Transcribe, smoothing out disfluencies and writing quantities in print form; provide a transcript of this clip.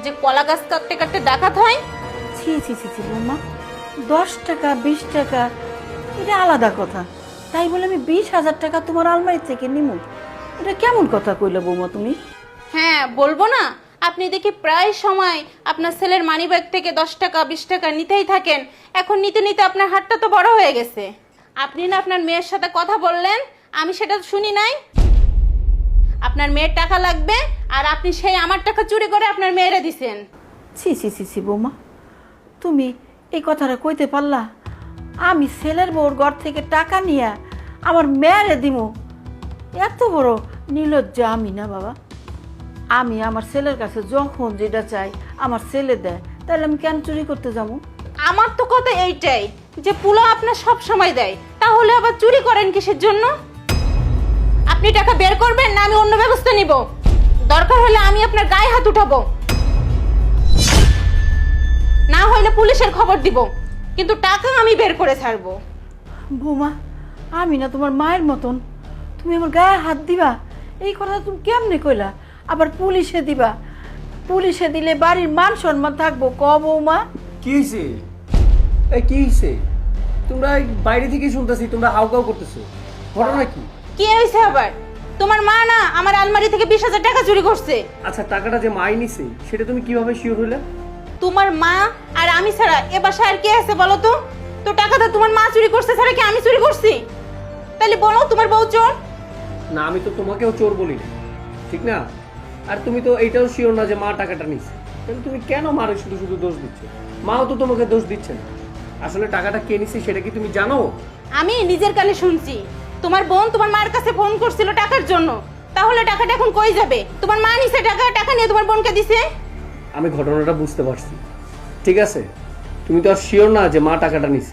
যে কলা গাছ কাটতে কাটতে ডাকাত হয়? ছি ছি ছি ছি বৌমা, 10 টাকা 20 টাকা এটা আলাদা কথা, তাই বলে আমি 20,000 টাকা তোমার আলমারি থেকে নিমু? এটা কেমন কথা কইলে বৌমা তুমি? হ্যাঁ বলবো না, আপনি দেখি প্রায় সময় আপনার ছেলের মানিব্যাগ থেকে 10 টাকা 20 টাকা নিতেই থাকেন। এখন নিতে নিতে আপনার হাতটা তো বড় হয়ে গেছে। আপনি না আপনার মেয়ের সাথে কথা বললেন, আমি সেটা শুনি নাই। আপনার মেয়ের টাকা লাগবে আর আপনি সেই আমার টাকা চুরি করে আপনার মেয়েরে দিছেন। ছি ছি ছি ছি বৌমা, তুমি এই কথাটা কইতে পারলা? আমি ছেলের বউর ঘর থেকে টাকা নিয়ে আমার মেয়েরে দিমু? এত বড় নির্লজ্জা আমি না বাবা। আমি আমার ছেলের কাছে যখন যেটা চাই আমার ছেলে দেয়, তাহলে আমি কেন চুরি করতে যাবো? আমার তো কথা এইটাই যে পুলো আপনার সব সময় দেয়, তাহলে আবার চুরি করেন কিসের জন্য? আপনি টাকা বের করবেন না আমি অন্য ব্যবস্থা নিব? দরকার হলে আমি আপনার গায়ে হাত উঠাবো, না হলে পুলিশের খবর দিব, কিন্তু টাকা আমি বের করে ছাড়বো। বৌমা, আমি না তোমার মায়ের মতন, তুমি আমার গায়ে হাত দিবা? এই কথা তুমি কেমনে কইলা? আবার পুলিশে দিবা? পুলিশে দিলে বাড়ির মান সম্মান থাকবো ক বৌমা? কি হয়েছে? এই কি হয়েছে? তোমরা এই বাইরে থেকে শুনতেছি তোমরা হাউকাউ করতেছো, ঘটনা কি? কি হয়েছে আবার? তোমার মা না আমার আলমারি থেকে 20,000 টাকা চুরি করছে। আচ্ছা, টাকাটা যে মাই নিছে সেটা তুমি কিভাবে শিওর হইলে? তোমার মা আর আমি ছাড়া এ বাসায় আর কে আছে বলো তো? তো টাকাটা তোমার মা চুরি করছে ছাড়া কি আমি চুরি করছি? তাহলে বলো তোমার বউ চোর? না, আমি তো তোমাকেও চোর বলি না, ঠিক না? আর তুমি তো এইটাও শিওর না যে মা টাকাটা নিছে, তাহলে তুমি কেন মারে শুধু শুধু দোষ দিচ্ছ? মাও তো তোমাকে দোষ দিচ্ছে না। আসলে টাকাটা কে নিছে সেটা কি তুমি জানো? আমি নিজের কানে শুনছি তোমার বোন তোমার মার কাছে ফোন করছিল টাকার জন্য। তাহলে টাকাটা এখন কই যাবে? তোমার মা নিছে টাকা, টাকা নিয়ে তোমার বোনকে দিছে। আমি ঘটনাটা বুঝতে পারছি, ঠিক আছে? তুমি তো আর শিওর না যে মা টাকাটা নিছে।